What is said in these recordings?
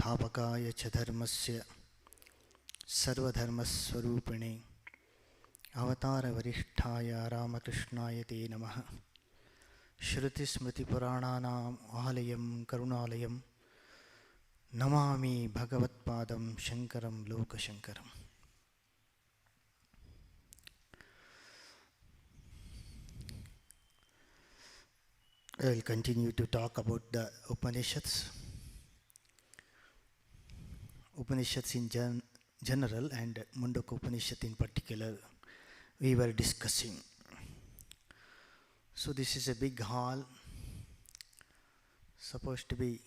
संस्थापकाय च धर्मस्य सर्वधर्मस्वरूपिणे अवतारवरिष्ठाय रामकृष्णाय ते नमः। श्रुतिस्मृतिपुराणानाम् आलयं करुणालयं नमामि भगवत्पादं शङ्करं लोकशङ्करम्। I will continue to talk about the Upanishads. Upanishads in general and Mundaka Upanishad in particular we were discussing. So this is a big hall supposed to be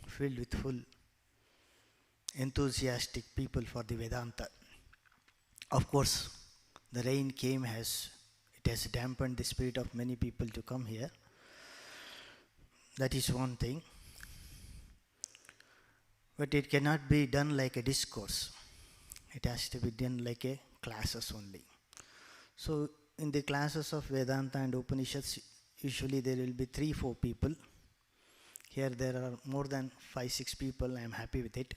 filled with full enthusiastic people for the Vedanta. Of course, the rain came it has dampened the spirit of many people to come here. That is one thing. But it cannot be done like a discourse. It has to be done like a classes only. So in the classes of Vedanta and Upanishads, usually there will be 3-4 people. Here there are more than 5-6 people. I am happy with it.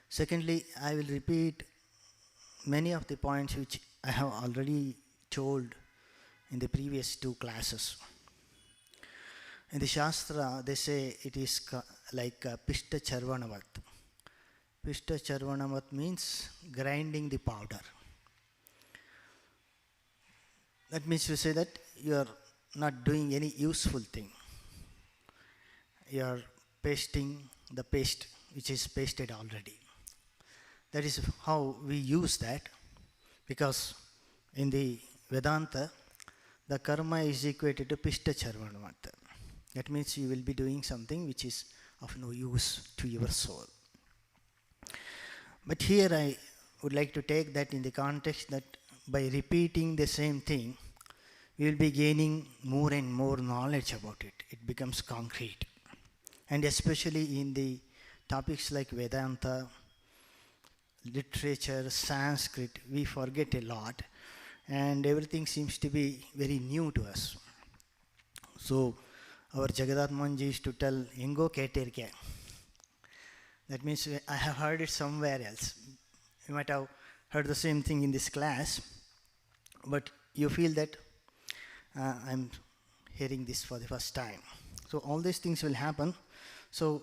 Secondly, I will repeat many of the points which I have already told in the previous 2 classes. In the Shastra, they say it is like Pishta Charvanavat. Pishta Charvanavat means grinding the powder. That means to say that you are not doing any useful thing. You are pasting the paste which is pasted already. That is how we use that, because in the Vedanta, the karma is equated to Pishta Charvanavat. That means you will be doing something which is of no use to your soul. But here I would like to take that in the context that by repeating the same thing, we will be gaining more and more knowledge about it. It becomes concrete. And especially in the topics like Vedanta, literature, Sanskrit, we forget a lot. And everything seems to be very new to us. So, our Jagadatmanji used to tell, Ingo Keterke. That means I have heard it somewhere else. You might have heard the same thing in this class, but you feel that I'm hearing this for the first time. So all these things will happen. So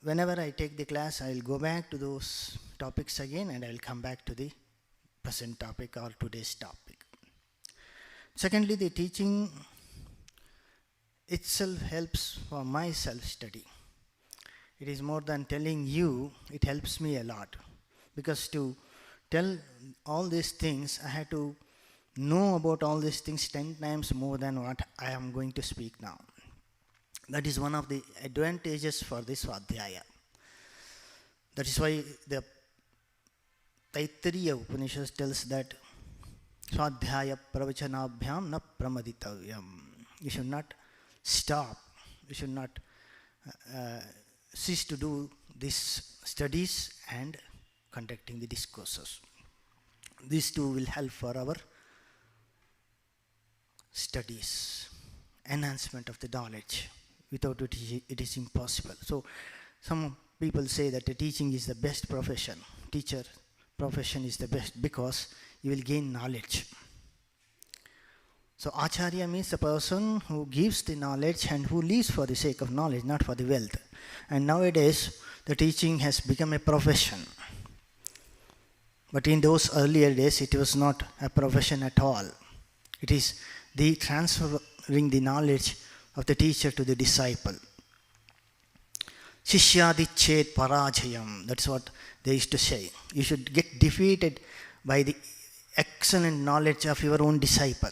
whenever I take the class, I will go back to those topics again and I will come back to the present topic or today's topic. Secondly, the teaching itself helps for my self-study. It is more than telling you, it helps me a lot. Because to tell all these things, I had to know about all these things 10 times more than what I am going to speak now. That is one of the advantages for this Svadhyaya. That is why the Taittiriya Upanishad tells that Svadhyaya pravachanabhyam na pramaditavyam. You should not stop. We should not cease to do these studies and conducting the discourses. These two will help for our studies, enhancement of the knowledge. Without it, it is impossible. So, some people say that the teaching is the best profession. Teacher profession is the best because you will gain knowledge. So Acharya means a person who gives the knowledge and who lives for the sake of knowledge, not for the wealth. And nowadays, the teaching has become a profession. But in those earlier days, it was not a profession at all. It is the transferring the knowledge of the teacher to the disciple. Shishyadichet parajayam. That's what they used to say. You should get defeated by the excellent knowledge of your own disciple.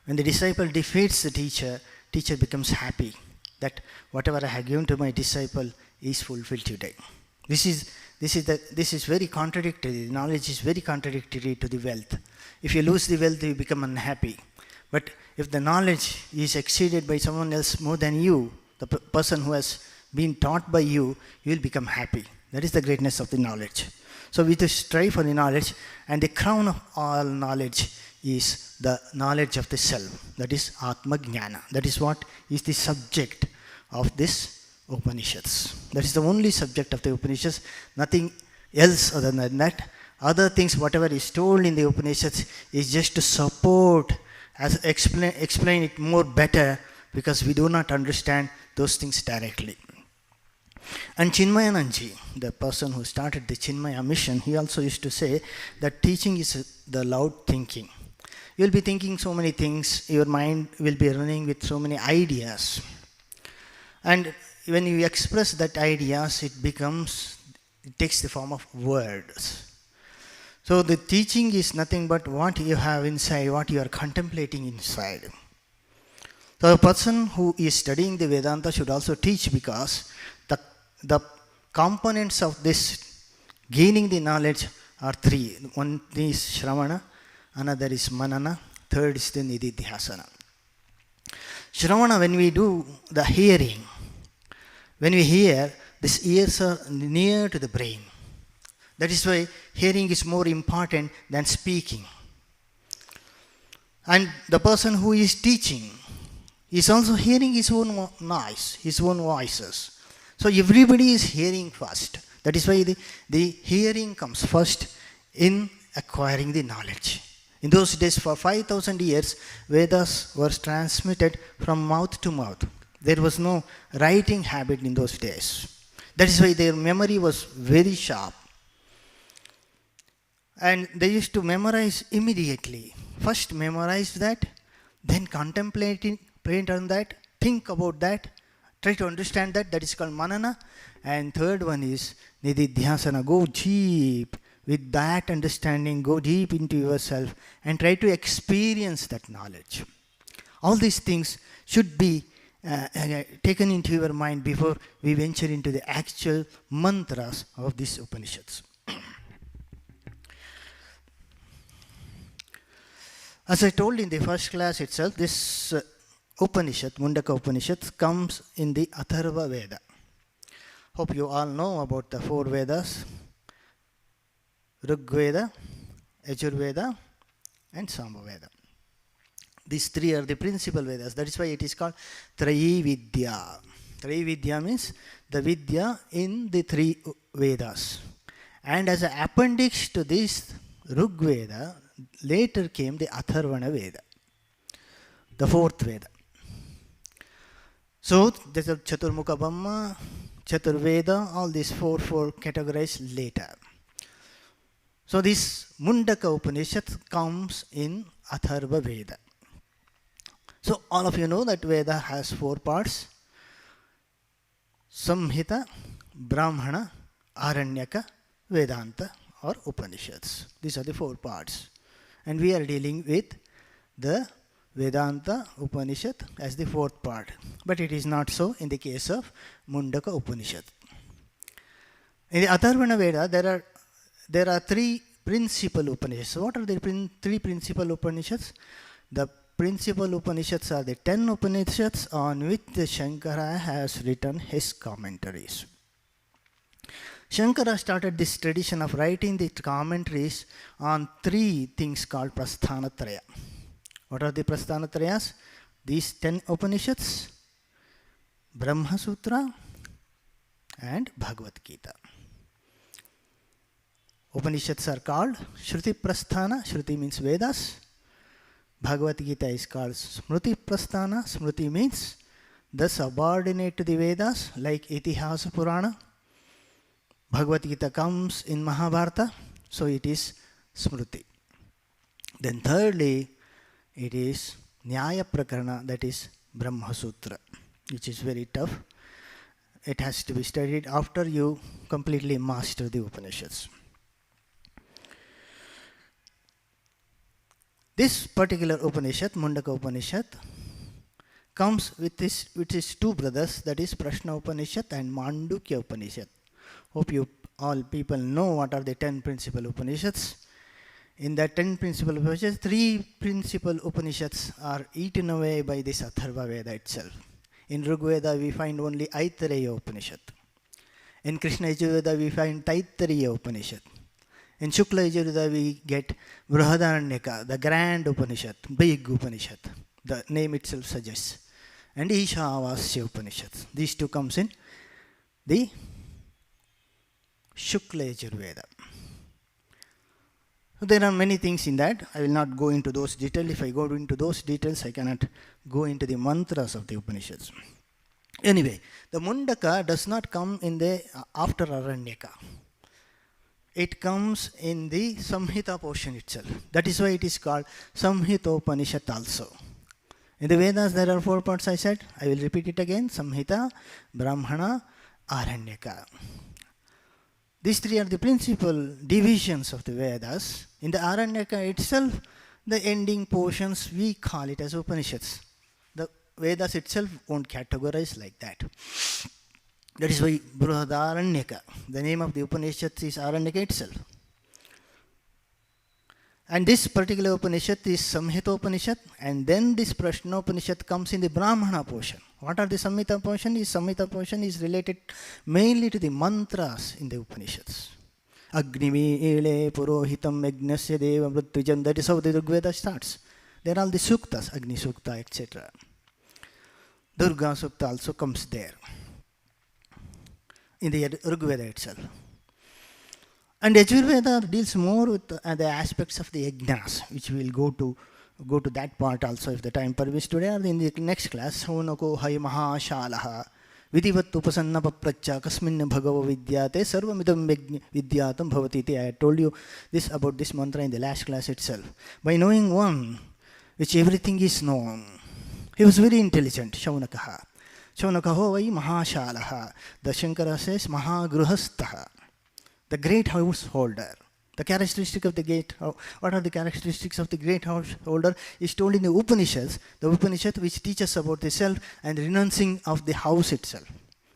When the disciple defeats the teacher, teacher becomes happy that whatever I have given to my disciple is fulfilled today. This is very contradictory. The knowledge is very contradictory to the wealth. If you lose the wealth, you become unhappy. But if the knowledge is exceeded by someone else more than you, the person who has been taught by you, you will become happy. That is the greatness of the knowledge. So we just strive for the knowledge, and the crown of all knowledge is the knowledge of the self. That is Atma Jnana. That is what is the subject of this Upanishads. That is the only subject of the Upanishads, nothing else other than that. Other things, whatever is told in the Upanishads, is just to support, as explain it more better, because we do not understand those things directly. And Chinmayanandaji, the person who started the Chinmaya mission, he also used to say that teaching is the loud thinking. You will be thinking so many things, your mind will be running with so many ideas. And when you express that ideas, it takes the form of words. So the teaching is nothing but what you have inside, what you are contemplating inside. So a person who is studying the Vedanta should also teach, because the components of this gaining the knowledge are three. One is Shravana, another is Manana, third is the Nididhyasana. Shravana, when we do the hearing, when we hear, these ears are near to the brain. That is why hearing is more important than speaking. And the person who is teaching is also hearing his own noise, his own voices. So everybody is hearing first. That is why the hearing comes first in acquiring the knowledge. In those days, for 5,000 years, Vedas were transmitted from mouth to mouth. There was no writing habit in those days. That is why their memory was very sharp. And they used to memorize immediately. First memorize that, then contemplate on that, think about that, try to understand that. That is called Manana. And third one is Nididhyasana. Go deep with that understanding, go deep into yourself and try to experience that knowledge. All these things should be taken into your mind before we venture into the actual mantras of these Upanishads. As I told in the first class itself, this Upanishad, Mundaka Upanishad, comes in the Atharva Veda. Hope you all know about the four Vedas: Rig Veda, Yajur Veda, and Sama Veda. These three are the principal Vedas. That is why it is called Trayi Vidya. Trayi Vidya means the Vidya in the three Vedas. And as an appendix to this Rig Veda, later came the Atharvana Veda, the fourth Veda. So, there's a Chaturmukha Brahma, Chaturveda, all these four categorized later. So, this Mundaka Upanishad comes in Atharva Veda. So, all of you know that Veda has four parts: Samhita, Brahmana, Aranyaka, Vedanta, or Upanishads. These are the four parts. And we are dealing with the Vedanta Upanishad as the fourth part. But it is not so in the case of Mundaka Upanishad. In the Atharvana Veda, there are three principal Upanishads. What are the three principal Upanishads? The principal Upanishads are the 10 Upanishads on which the Shankara has written his commentaries. Shankara started this tradition of writing the commentaries on three things called Prasthanatraya. What are the Prasthanatrayas? These 10 Upanishads, Brahma Sutra, and Bhagavad Gita. Upanishads are called Shruti Prasthana. Shruti means Vedas. Bhagavad Gita is called Smruti Prasthana. Smruti means the subordinate to the Vedas, like Itihasa Purana. Bhagavad Gita comes in Mahabharata, so it is Smruti. Then thirdly, it is Nyaya Prakarana, that is Brahma Sutra, which is very tough. It has to be studied after you completely master the Upanishads. This particular Upanishad, Mundaka Upanishad, comes with his two brothers, that is Prashna Upanishad and Mandukya Upanishad. Hope you all people know what are the 10 principal Upanishads. In the 10 principal Upanishads, 3 principal Upanishads are eaten away by this Atharva Veda itself. In Rig Veda, we find only Aitareya Upanishad. In Krishna Yajurveda, we find Taittiriya Upanishad. In Shukla Yajurveda, we get Brihadaranyaka, the grand Upanishad, big Upanishad. The name itself suggests. And Ishavasya Upanishad. These two comes in the Shukla Yajurveda. So there are many things in that. I will not go into those details. If I go into those details, I cannot go into the mantras of the Upanishads. Anyway, the Mundaka does not come in the after Aranyaka. It comes in the Samhita portion itself. That is why it is called Samhitopanishad also. In the Vedas, there are 4 parts I said. I will repeat it again. Samhita, Brahmana, Aranyaka. These 3 are the principal divisions of the Vedas. In the Aranyaka itself, the ending portions, we call it as Upanishads. The Vedas itself won't categorize like that. That is why Brihadaranyaka, the name of the Upanishads is Aranyaka itself. And this particular Upanishad is Samhitopanishad, and then this Prashnopanishad comes in the Brahmana portion. What are the Samhita portion? Samhita portion is related mainly to the mantras in the Upanishads. Agnimi ele purohitam yajnasya deva mrityujam. That is how the Rigveda starts. There are all the suktas, Agni Sukta, etc. Durga Sukta also comes there in the Rigveda itself. And Yajurveda deals more with the aspects of the yajnas, which we will go to that part also if the time permits today or in the next class. Saunako hai mahashalaha vidivat upasanna papracha kasmin bhagava vidyate sarvamidam vidyatam bhavati. I had told you this about this mantra in the last class itself. By knowing one, which everything is known, he was very intelligent, Shaunakaha. Shaunakaho vai mahashalaha. The Shankara says mahagruhastaha. The great householder. The characteristic of the great, what are the characteristics of the great householder is told in the Upanishads, the Upanishad which teaches about the self and renouncing of the house itself.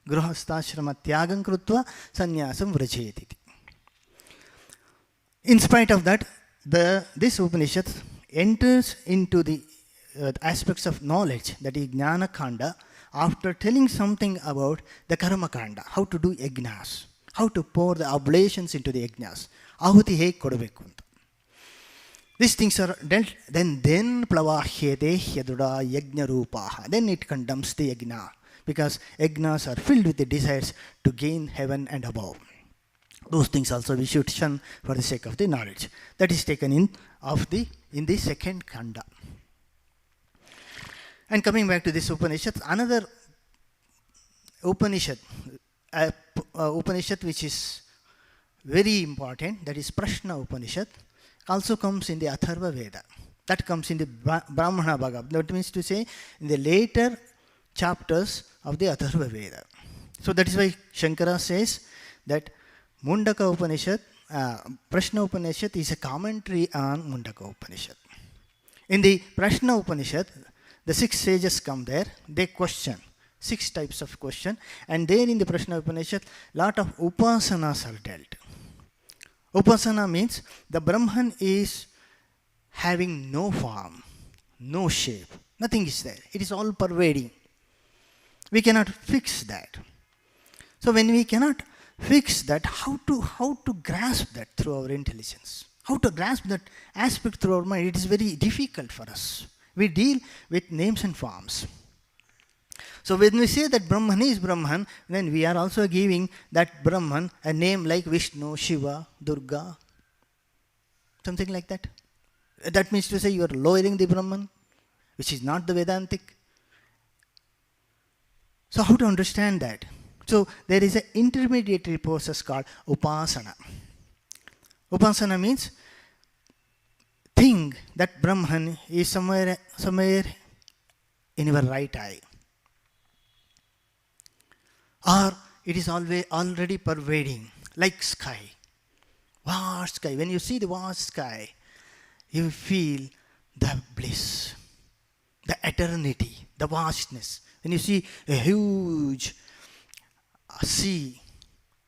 Grahastashrama tyagam krutva sannyasam vrajeti. In spite of that, this Upanishad enters into the aspects of knowledge, that is Jnana Kanda, after telling something about the Karma Kanda, how to do yajnas, how to pour the oblations into the yajnas. Ahuti hege kodabeku anta. These things are dealt, then plavahyete hyaduda yajna rupaha. Then it condemns the yajna, because yajnas are filled with the desires to gain heaven and above. Those things also we should shun for the sake of the knowledge. That is taken in the second kanda. And coming back to this Upanishad, another Upanishad, Upanishad which is very important, that is Prashna Upanishad, also comes in the Atharva Veda. That comes in the Brahmana Bhagavad. That means to say in the later chapters of the Atharva Veda. So that is why Shankara says that Mundaka Upanishad, Prashna Upanishad is a commentary on Mundaka Upanishad. In the Prashna Upanishad, the 6 sages come there, they question 6 types of question, and there in the Prashna Upanishad, lot of upasanas are dealt. Upasana means the Brahman is having no form, no shape, nothing is there. It is all pervading. We cannot fix that. So when we cannot fix that, how to grasp that through our intelligence? How to grasp that aspect through our mind? It is very difficult for us. We deal with names and forms. So when we say that Brahman is Brahman, then we are also giving that Brahman a name like Vishnu, Shiva, Durga, something like that. That means to say you are lowering the Brahman, which is not the Vedantic. So how to understand that? So there is an intermediary process called Upasana. Upasana means think that Brahman is somewhere in your right eye. Or it is already pervading, like sky. Vast sky. When you see the vast sky, you feel the bliss, the eternity, the vastness. When you see a huge sea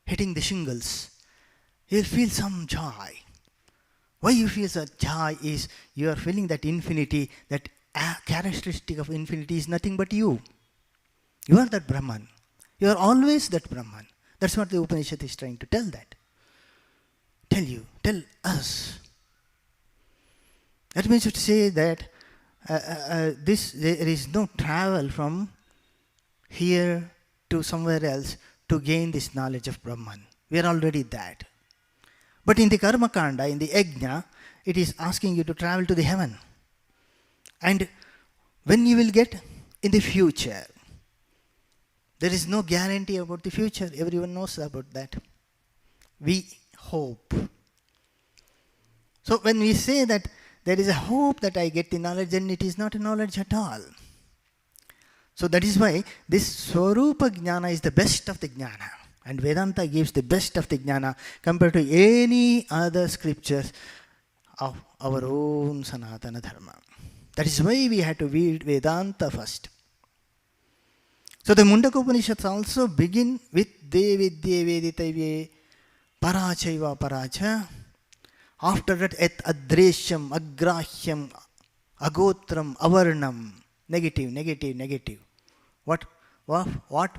hitting the shingles, you'll feel some joy. Why you feel such joy is you are feeling that infinity, that characteristic of infinity is nothing but you. You are that Brahman. You are always that Brahman. That's what the Upanishad is trying to tell that. Tell us. That means to say that there is no travel from here to somewhere else to gain this knowledge of Brahman. We are already that. But in the Karma Kanda, in the Yajna, it is asking you to travel to the heaven. And when you will get in the future, there is no guarantee about the future. Everyone knows about that. We hope. So when we say that there is a hope that I get the knowledge, then it is not a knowledge at all. So that is why this Swarupa Jnana is the best of the Jnana. And Vedanta gives the best of the Jnana compared to any other scriptures of our own Sanatana Dharma. That is why we had to read Vedanta first. So the Mundaka Upanishads also begin with Devidye Veditavye Parachaiva Paracha. After that, et adreshyam, agrahyam, agotram, avarnam. Negative, negative, negative. What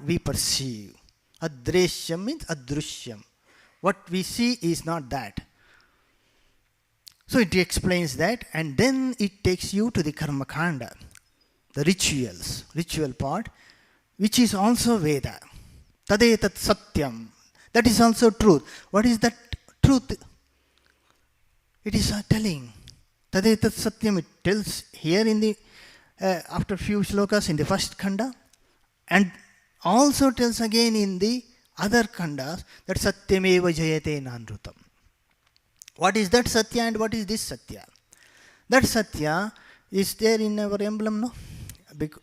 we perceive. Adreshyam means adrushyam. What we see is not that. So it explains that, and then it takes you to the Karma Kanda, the ritual part, which is also Veda. Tadetat satyam. That is also truth. What is that truth? It is telling. Tadetat satyam. It tells here in the after few shlokas in the first Kanda, and also tells again in the other Kandas that satyameva jayate nanrutam. What is that Satya and what is this Satya? That Satya is there in our emblem, no?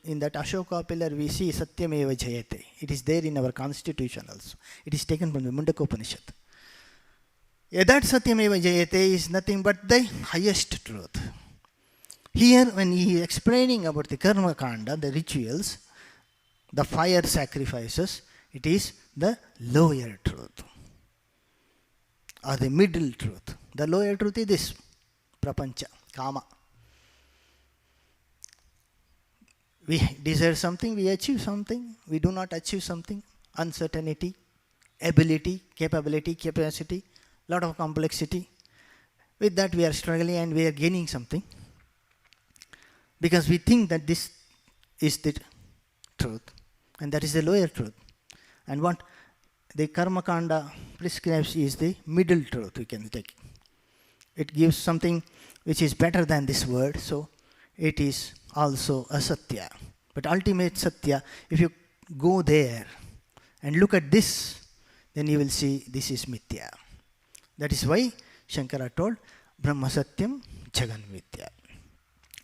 In that Ashoka pillar we see Satyameva Jayate. It is there in our constitution also. It is taken from the Mundaka Upanishad. That Satyameva Jayate is nothing but the highest truth. Here when he is explaining about the Karma Kanda, the rituals, the fire sacrifices, it is the lower truth. Or the middle truth. The lower truth is this, prapancha, kama. We desire something, we achieve something. We do not achieve something. Uncertainty, ability, capability, capacity, lot of complexity. With that we are struggling and we are gaining something. Because we think that this is the truth. And that is the lower truth. And what the Karma Kanda prescribes is the middle truth we can take. It gives something which is better than this word, so it is also a Satya. But ultimate Satya, if you go there and look at this, then you will see this is Mithya. That is why Shankara told Brahma Satyam Jagan Mithya.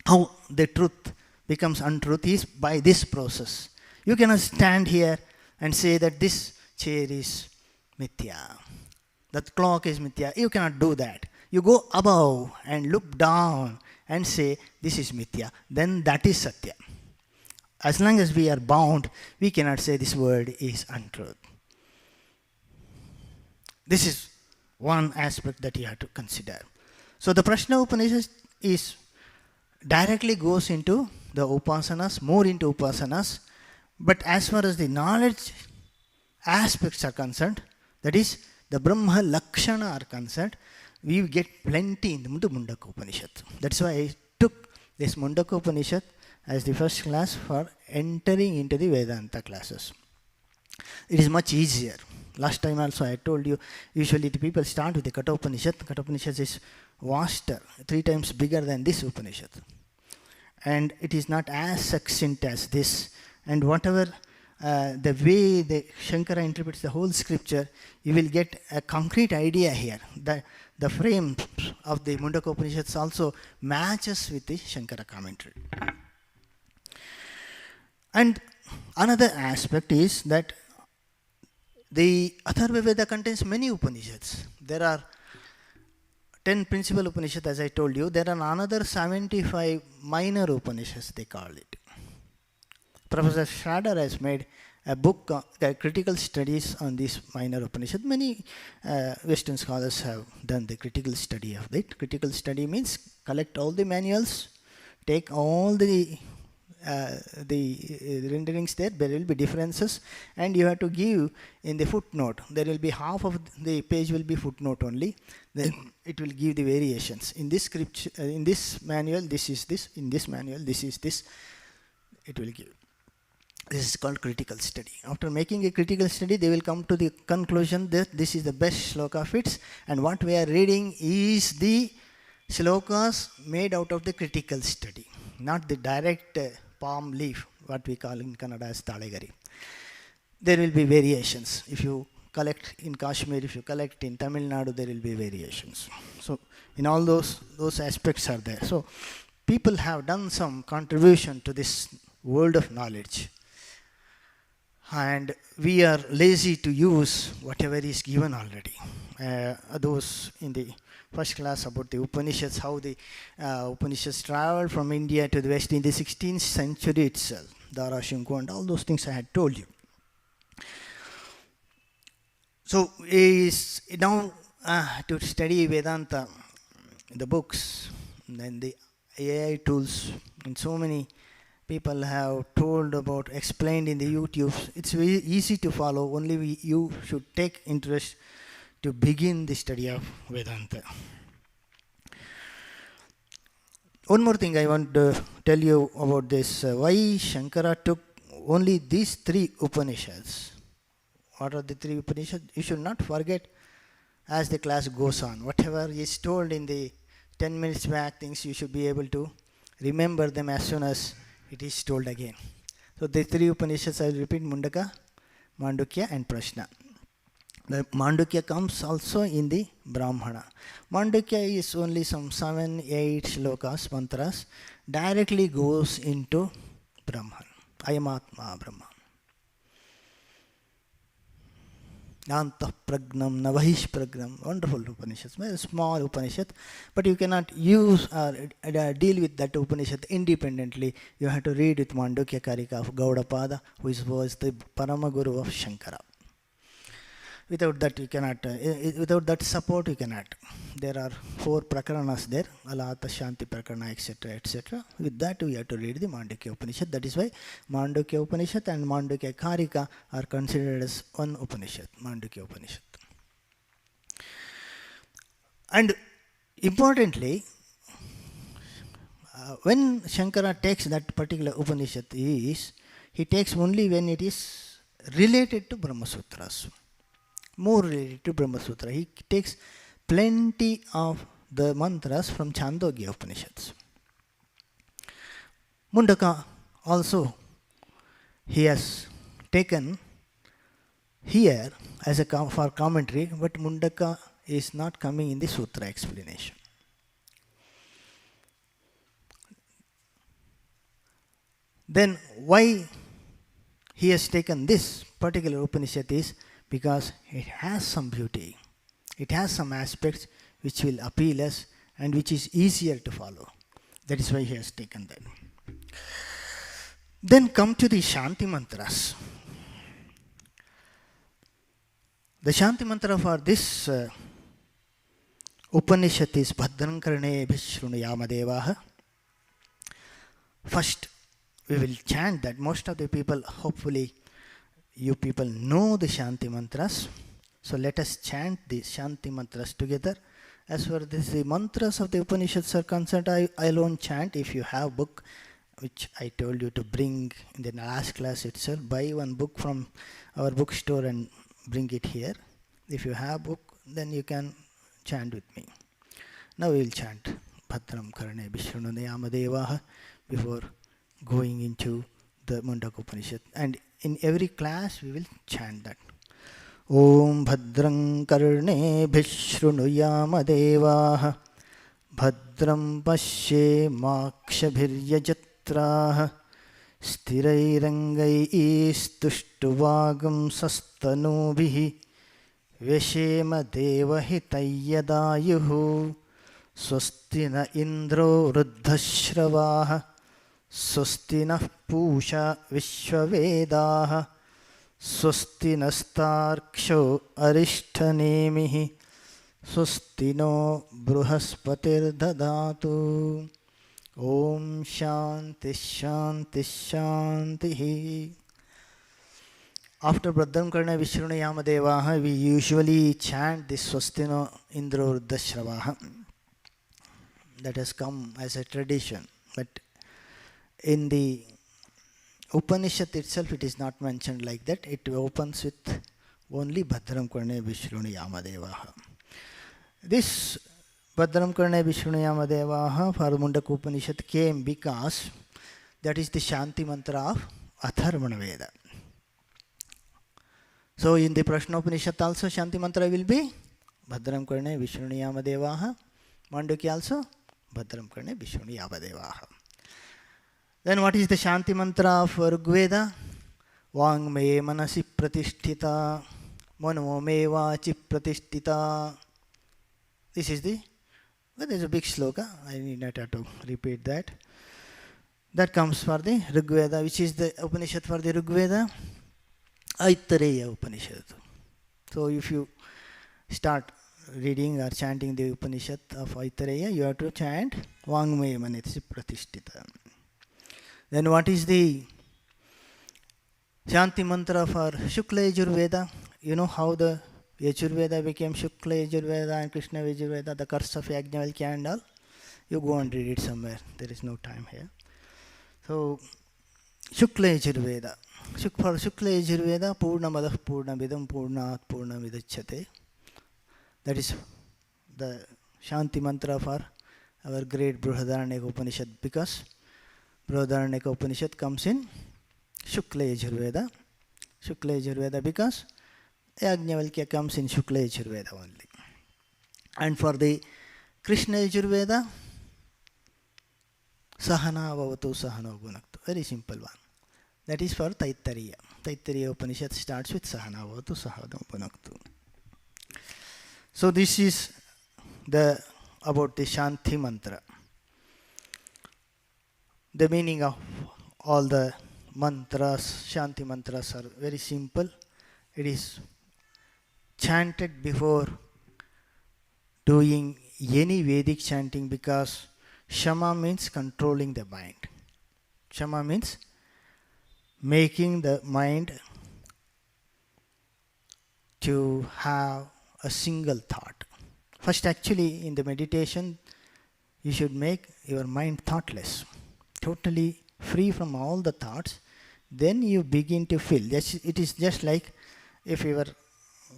How the truth becomes untruth is by this process. You cannot stand here and say that this chair is Mithya, that clock is Mithya. You cannot do that. You go above and look down and say this is Mithya. Then that is Satya. As long as we are bound, we cannot say this word is untruth. This is one aspect that you have to consider. So the Prashna Upanishad is directly goes into the upasanas, more into upasanas. But as far as the knowledge aspects are concerned, that is the Brahma Lakshana are concerned, we get plenty in the Mundaka Upanishad. That's why I took this Mundaka Upanishad as the first class for entering into the Vedanta classes. It is much easier. Last time also I told you, usually the people start with the Kata Upanishad. Kata Upanishad is vaster, 3 times bigger than this Upanishad. And it is not as succinct as this. And whatever the way the Shankara interprets the whole scripture, you will get a concrete idea here. The frame of the Mundaka Upanishads also matches with the Shankara commentary. And another aspect is that the Atharva Veda contains many Upanishads. There are 10 principal Upanishads, as I told you. There are another 75 minor Upanishads, they call it. Professor Schrader has made a book, critical studies on this minor Upanishad. Many Western scholars have done the critical study of it. Critical study means collect all the manuals, take all the renderings there will be differences, and you have to give in the footnote. There will be half of the page will be footnote only. Then it will give the variations. In this scripture, in this manual, this is this. In this manual, this is this. It will give. This is called critical study. After making a critical study, they will come to the conclusion that this is the best shloka fits, and what we are reading is the shlokas made out of the critical study, not the direct palm leaf, what we call in Kannada as Talegari. There will be variations. If you collect in Kashmir, if you collect in Tamil Nadu, there will be variations. So in all those aspects are there. So people have done some contribution to this world of knowledge. And we are lazy to use whatever is given already. Those in the first class about the Upanishads, how the Upanishads traveled from India to the West in the 16th century itself, Dara Shinku and all those things I had told you. So is now to study Vedanta, the books, and then the AI tools, and so many people have told about, explained in the YouTube. It's very easy to follow. Only you should take interest to begin the study of Vedanta. One more thing I want to tell you about this. Why Shankara took only these 3 Upanishads. What are the 3 Upanishads? You should not forget as the class goes on. Whatever is told in the 10 minutes back things, you should be able to remember them as soon as it is told again. So the 3 Upanishads I will repeat: Mundaka, Mandukya and Prashna. The Mandukya comes also in the Brahmana. Mandukya is only some 7-8 shlokas, mantras, directly goes into Brahman. Ayamatma Brahma. Nantah Pragnam, Navahish Pragnam. Wonderful Upanishads. Very small Upanishad. But you cannot use or deal with that Upanishad independently. You have to read with Mandukya Karika of Gaudapada, who was the Parama Guru of Shankara. Without that you cannot, without that support you cannot. There are 4 prakaranas there, Alata, Shanti Prakarana, etc., etc. With that we have to read the Mandukya Upanishad. That is why Mandukya Upanishad and Mandukya Karika are considered as one Upanishad, Mandukya Upanishad. And importantly, when Shankara takes that particular Upanishad, he takes only when it is related to Brahma Sutras. More related to Brahma Sutra. He takes plenty of the mantras from Chandogya Upanishads. Mundaka also he has taken here as a for commentary, but Mundaka is not coming in the Sutra explanation. Then why he has taken this particular Upanishad is because it has some beauty. It has some aspects which will appeal us and which is easier to follow. That is why he has taken that. Then come to the Shanti mantras. The Shanti mantra for this Upanishad is Bhadram Karne Bhishrunuyama Devaha. First, we will chant that. Most of the people, hopefully, you people know the Shanti mantras. So let us chant the Shanti mantras together. As far as the mantras of the Upanishads are concerned, I alone chant. If you have book, which I told you to bring in the last class itself, buy one book from our bookstore and bring it here. If you have book, then you can chant with me. Now we will chant Bhadram Karane Vishrununayama Devaha before going into the Mundaka Upanishad. And in every class we will chant that. Om Bhadram Karne Vishrunuyama Devaha Bhadram Pashe Makshabhiryajatraha Sthirairangai Istuštuvagam Sastanubihi Veshema Devahitayyadayuhu Swastina Indro Ruddhashravaha Swastinah Pusha Vishwavedaha Swastinastarksho Arishthanemihi Swastino Bruhaspatir Dadatu. Om Shanti Shanti Shanti. After Bhadram Karna Vishrunayama Devaha, we usually chant this Swastino Indro Ruddhashravaha. That has come as a tradition. But in the Upanishad itself, it is not mentioned like that. It opens with only Bhadram Karne Vishrunuyama Devaha. This Bhadram Karne Vishrunuyama Devaha for Mundaka Upanishad came because that is the Shanti mantra of Atharvana Veda. So in the Prashna Upanishad also Shanti mantra will be Bhadram Karne Vishrunuyama Devaha. Mandukya also Bhadram Karne Vishrunuyama Devaha. Then what is the Shanti mantra of Rigveda? Vang me manasi pratisthita, mano me vachi pratisthita. This is the, well, there's a big sloka. I need not have to repeat that. That comes for the Rigveda. Which is the Upanishad for the Rigveda? Aitareya Upanishad. So if you start reading or chanting the Upanishad of Aitareya, you have to chant Vang me manasi pratisthita. Then what is the Shanti mantra for Shukla Yajurveda? You know how the Yajurveda became Shukla Yajurveda and Krishna Yajurveda, the curse of Yajnavalkya and all? You go and read it somewhere. There is no time here. So, Shukla Yajurveda. For Shukla Yajurveda, Purnamadah Purnamidam Purnat Purnamidachyate. That is the Shanti mantra for our great Brihadaranyaka Upanishad, because Brihadaranyaka Upanishad comes in Shukla Yajurveda. Shukla Yajurveda because Yajnavalkya comes in Shukla Yajurveda only. And for the Krishna Yajurveda, Sahana Vavatu Sahana Bhunaktu. Very simple one. That is for Taittiriya. Taittiriya Upanishad starts with Sahana Vavatu Sahana Bhunaktu. So this is the about the Shanti mantra. The meaning of all the mantras, Shanti mantras, are very simple. It is chanted before doing any Vedic chanting, because Shama means controlling the mind. Shama means making the mind to have a single thought. First, actually, in the meditation, you should make your mind thoughtless, totally free from all the thoughts. Then you begin to feel. It is just like if your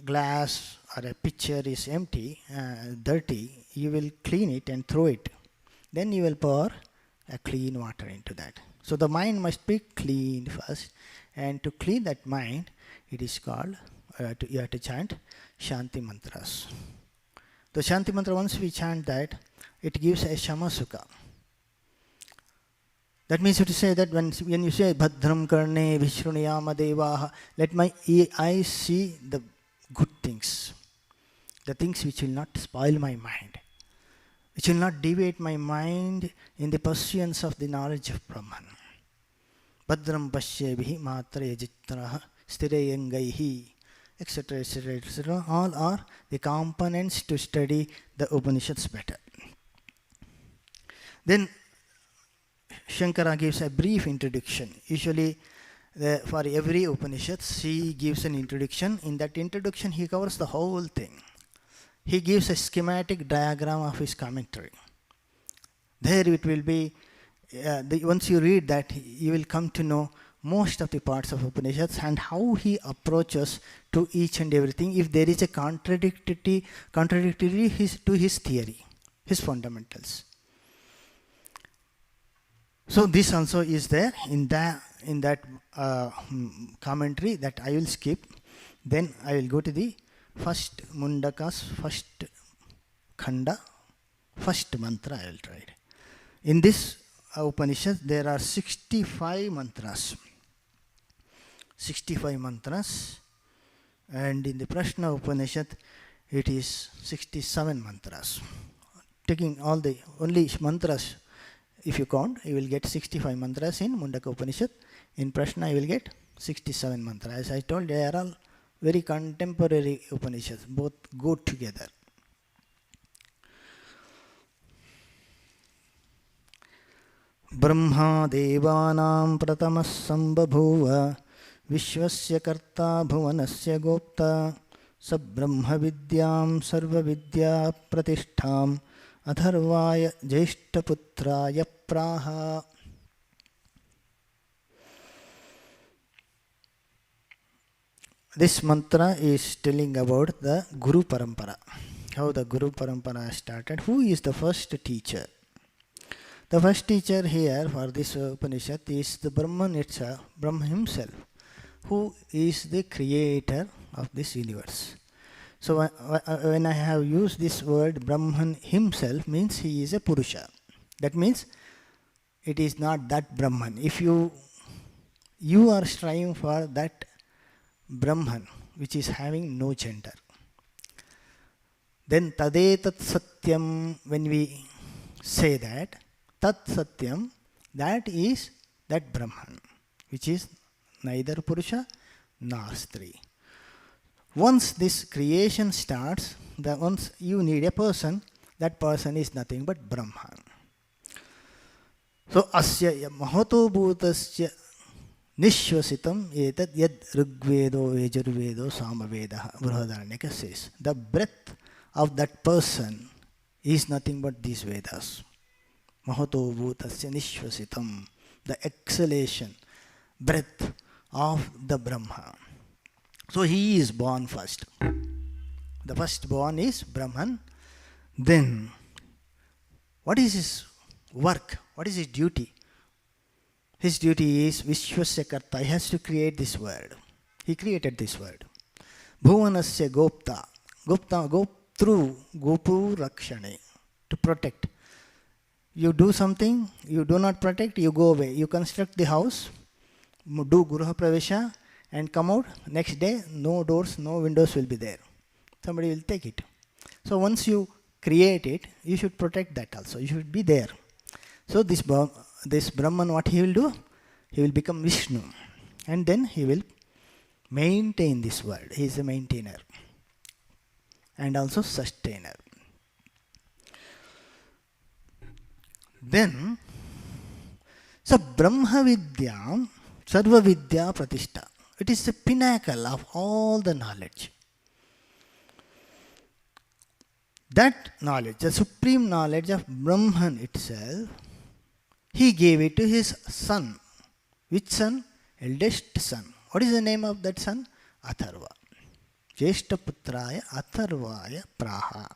glass or a pitcher is empty, dirty, you will clean it and throw it. Then you will pour a clean water into that. So the mind must be cleaned first. And to clean that mind, it is called, you have to chant Shanti mantras. The Shanti mantra, once we chant that, it gives a Shama Sukha. That means to say that when you say Bhadram Karne Vishrunuyama Devaha, let my eyes see the good things, the things which will not spoil my mind, which will not deviate my mind in the pursuance of the knowledge of Brahman. Bhadram Pashyebhi Matra Yajitraha Sthirayangaihi, etc., etc., etc. All are the components to study the Upanishads better. Then Shankara gives a brief introduction. Usually, for every Upanishad, he gives an introduction. In that introduction, he covers the whole thing. He gives a schematic diagram of his commentary. There it will be, once you read that, you will come to know most of the parts of Upanishads and how he approaches to each and everything, if there is a contradictory to his theory, his fundamentals. So this also is there in that commentary that I will skip. Then I will go to the first Mundaka's first Khanda, first mantra I will try it. In this Upanishad there are 65 mantras. 65 mantras, and in the Prashna Upanishad it is 67 mantras. Taking all the only mantras, if you count, you will get 65 mantras in Mundaka Upanishad. In Prashna, you will get 67 mantras. As I told, they are all very contemporary Upanishads, both go together. Brahma devanam pratamas sambhabhuva vishwasya karta bhuvanasya gopta sabrahma vidyam sarva vidya pratishtham Atharvaya Jeshtaputraya Praha. This mantra is telling about the Guru Parampara. How the Guru Parampara started. Who is the first teacher? The first teacher here for this Upanishad is the Brahman itself, Brahma himself, who is the creator of this universe. So when I have used this word Brahman himself, means he is a Purusha. That means it is not that Brahman. If you are striving for that Brahman, which is having no gender, then Tadetat Satyam, when we say that, Tat Satyam, that is that Brahman, which is neither Purusha nor Stri. Once this creation starts, once you need a person, that person is nothing but Brahman. So, asya mahato bhutasya nishvasitam etat yad rigvedo yajurvedo samaveda Brihadaranyaka says. The breath of that person is nothing but these Vedas. Mahato bhutasya nishvasitam, the exhalation, breath of the Brahma. So he is born first. The first born is Brahman. Then, what is his work? What is his duty? His duty is Vishwasya Karta. He has to create this world. He created this world. Bhuvanasya Gopta. Gopta, go through Gopu Rakshane, to protect. You do something, you do not protect, you go away. You construct the house, do Gurha Pravesha, and come out. Next day, no doors, no windows will be there. Somebody will take it. So once you create it, you should protect that also. You should be there. So this Brahman, what he will do? He will become Vishnu. And then he will maintain this world. He is a maintainer. And also sustainer. Then, so Brahma Vidya, Sarva Vidya Pratishta. It is the pinnacle of all the knowledge. That knowledge, the supreme knowledge of Brahman itself, he gave it to his son. Which son? Eldest son. What is the name of that son? Atharva. Jeshta Putraya Atharvaya Praha.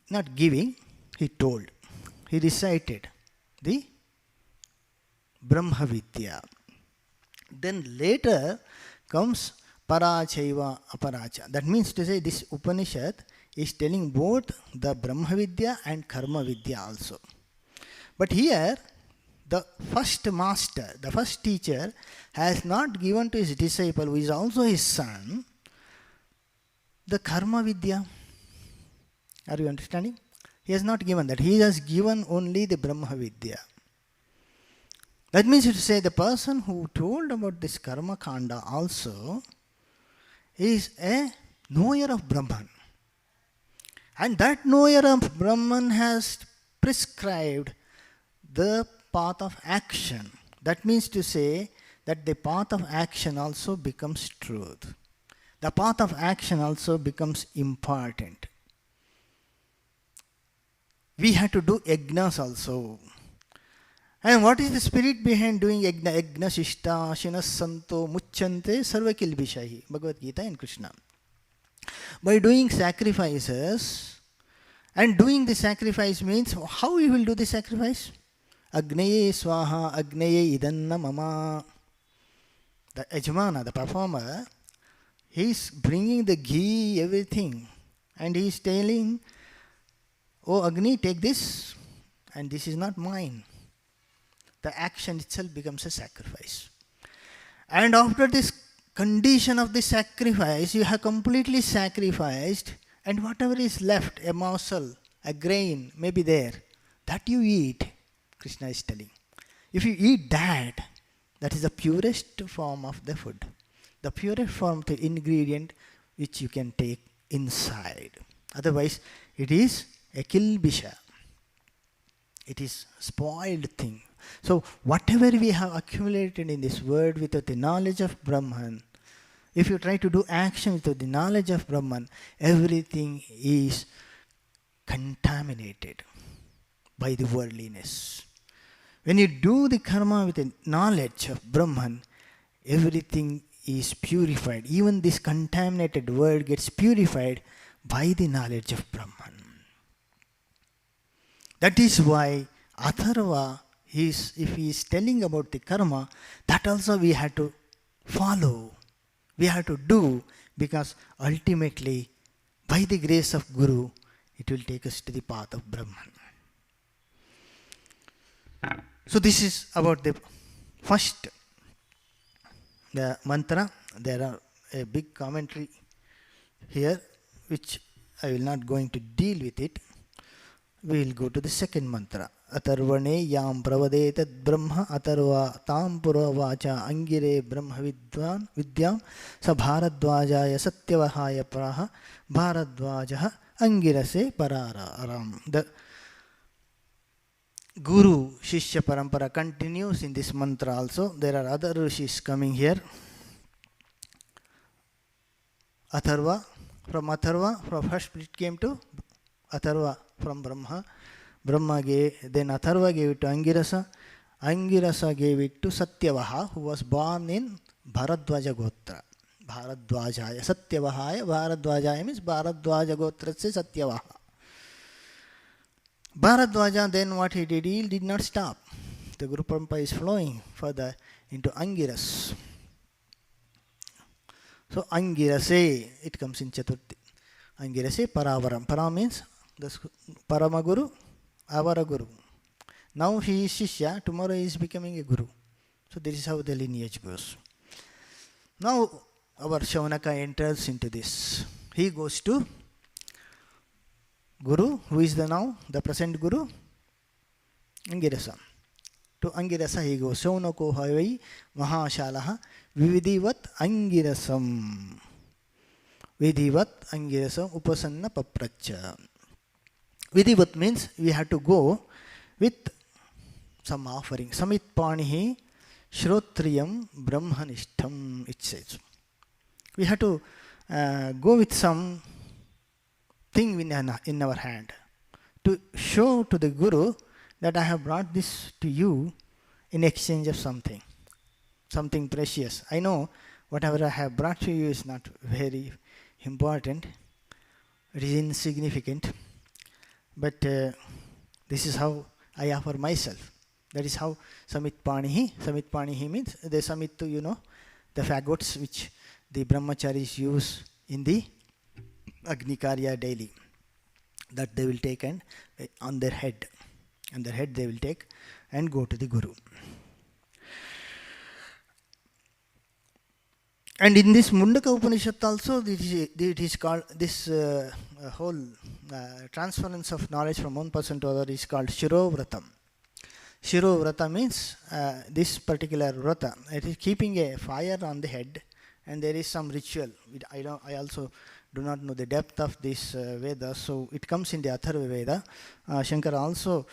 Not giving, he told. He recited the Brahma Vidya. Then later comes Parachaiva Aparacha. That means to say this Upanishad is telling both the Brahma Vidya and Karma Vidya also. But here, the first master, the first teacher, has not given to his disciple, who is also his son, the Karma Vidya. Are you understanding? He has not given that. He has given only the Brahma Vidya. That means to say the person who told about this Karma Kanda also is a knower of Brahman. And that knower of Brahman has prescribed the path of action. That means to say that the path of action also becomes truth. The path of action also becomes important. We have to do yajnas also. And what is the spirit behind doing yajna? Yajna shishta shinas santo mucchante sarva kilbishahi. Bhagavad Gita and Krishna. By doing sacrifices, and doing the sacrifice means, how you will do the sacrifice? Agnaye swaha, agnaye idanna mama. The Ajmana, the performer, he is bringing the ghee, everything. And he is telling, oh Agni, take this, and this is not mine. The action itself becomes a sacrifice. And after this condition of the sacrifice, you have completely sacrificed, and whatever is left, a morsel, a grain may be there, that you eat, Krishna is telling. If you eat that, that is the purest form of the food. The purest form of the ingredient which you can take inside. Otherwise, it is a kilbisha. It is spoiled thing. So, whatever we have accumulated in this world without the knowledge of Brahman, if you try to do action without the knowledge of Brahman, everything is contaminated by the worldliness. When you do the karma with the knowledge of Brahman, everything is purified. Even this contaminated world gets purified by the knowledge of Brahman. That is why Atharva, if he is telling about the karma, that also we have to follow, we have to do, because ultimately, by the grace of Guru, it will take us to the path of Brahman. So this is about the first, the mantra. There are a big commentary here, which I will not going to deal with it. We will go to the second mantra. Atarvane yam pravadetat brahma atarva tam puravacha angire brahma vidyam sa bharadvajaya satyavahaya praha bharadvajaha angirase parararam. The Guru Shishya Parampara continues in this mantra also. There are other rishis coming here. Atharva, from first it came to Atharva from Brahma. Brahma gave, then Atharva gave it to Angirasa. Angirasa gave it to Satyavaha, who was born in Bharadwaja Gotra. Bharadwajaya, Satyavahaya, Bharadwajaya means Bharadwaja Gotra se Satyavaha. Bharadwaja, then what he did not stop. The Guru Parampara is flowing further into Angiras. So Angirase, it comes in Chaturthi. Angirase Paravaram. Para means the Paramaguru, Avara Guru. Now he is Shishya, tomorrow he is becoming a Guru. So this is how the lineage goes. Now our Shaunaka enters into this. He goes to Guru, who is the present Guru? Angirasa. To Angirasa he goes. Shaunako havai mahashalaha vividivat angirasam. Vidivat angirasam upasanna papracha. Vidivat means we have to go with some offering. Samit panihi shrotriyam brahmanishtam, it says. We have to go with some thing in our hand to show to the Guru that I have brought this to you in exchange of something precious. I know whatever I have brought to you is not very important, it is insignificant, but this is how I offer myself. That is how Samit Panihi means the Samittu, the fagots which the brahmacharis use in the Agni Karya daily, that they will take and on their head they will take and go to the Guru. And in this Mundaka Upanishad also, it is called, this whole transference of knowledge from one person to other is called Shirovratam. Shirovrata means this particular vrata, it is keeping a fire on the head, and there is some ritual. I also do not know the depth of this Veda, so it comes in the Atharva Veda. Shankara also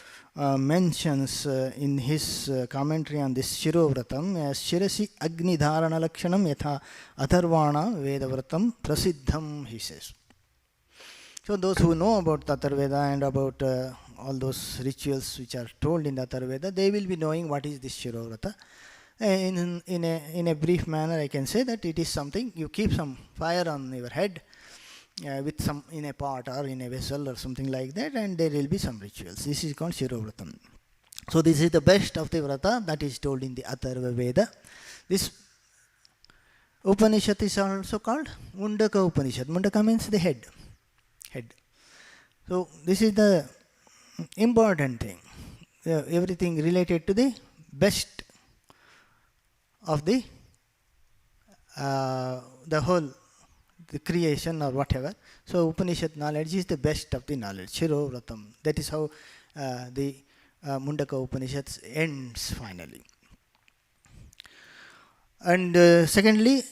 mentions in his commentary on this Shirovratam as Shirasi Agni Dharana Lakshanam Yatha Atharvana Vedavratam Prasiddham, he says. So those who know about the Atharva Veda and about all those rituals which are told in the Atharva Veda, they will be knowing what is this Shirovrata. In a brief manner, I can say that it is something, you keep some fire on your head with some in a pot or in a vessel or something like that, and there will be some rituals. This is called Shirovratam. So this is the best of the vrata that is told in the Atharva Veda. This Upanishad is also called Mundaka Upanishad. Mundaka means the head. So this is the important thing. Everything related to the best of the whole, the creation or whatever. So Upanishad knowledge is the best of the knowledge. Shirovratam. That is how the Mundaka Upanishads ends finally. And secondly,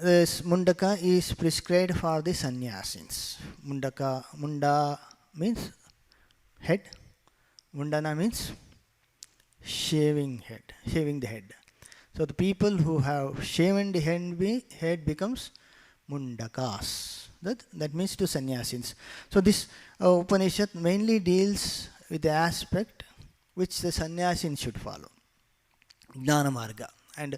this Mundaka is prescribed for the sannyasins. Munda means head. Mundana means shaving the head. So the people who have shaven the head becomes mundakas. That means to sannyasins. So this Upanishad mainly deals with the aspect which the sannyasin should follow, Jnana Marga. And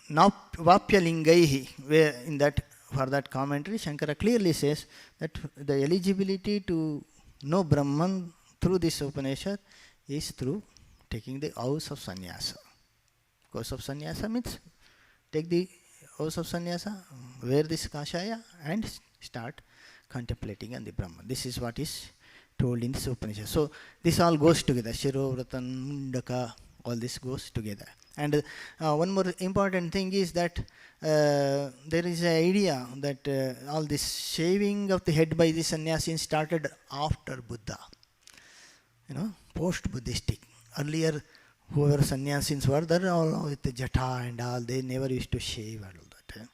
Vapyalingaihi, where in that, for that commentary, Shankara clearly says that the eligibility to know Brahman through this Upanishad is through taking the vows of sannyasa. Vows of sannyasa means take the vows of sannyasa, wear this kashaya, and start contemplating on the Brahman. This is what is told in this Upanishad. So this all goes together. Shiro, Vratan, Mundaka, all this goes together. And one more important thing is that there is an idea that all this shaving of the head by the sannyasin started after Buddha. Post-Buddhistic. Earlier, whoever sannyasins were there, all with the jata and all, they never used to shave and all that.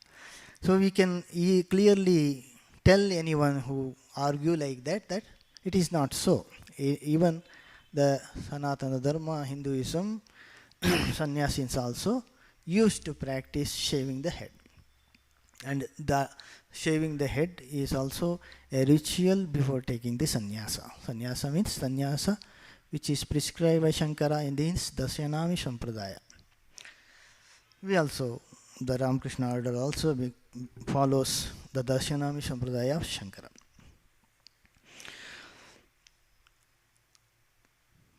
So we can clearly tell anyone who argue like that it is not so. Even the Sanatana Dharma, Hinduism, sannyasins also used to practice shaving the head. And the shaving the head is also a ritual before taking the sannyasa. Sannyasa means sannyasa which is prescribed by Shankara in the Dasyanami Sampradaya. We also, the Ramakrishna order also follows the Dasyanami Sampradaya of Shankara.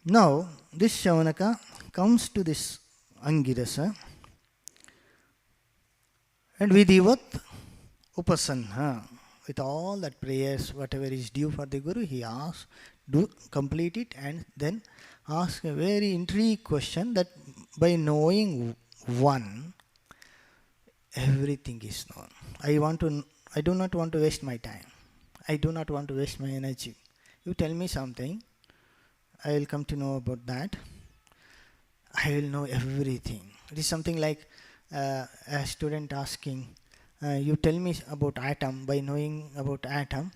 Now, this Shavanaka comes to this Angirasa and Vidhivat Upasanna. With all that prayers, whatever is due for the Guru, he asks, complete it, and then ask a very intriguing question that by knowing one, everything is known. I do not want to waste my time. I do not want to waste my energy. You tell me something, I will come to know about that. I will know everything. It is something like a student asking, you tell me about atom. By knowing about atom,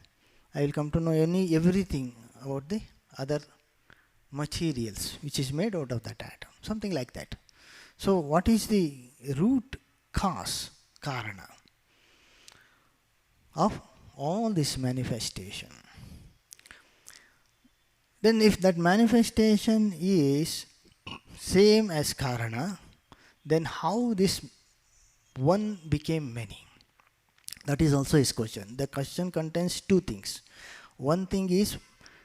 I will come to know everything about the other materials which is made out of that atom. Something like that. So what is the root cause, karana, of all this manifestation? Then if that manifestation is same as karana, then how this one became many? That is also his question. The question contains two things. One thing is,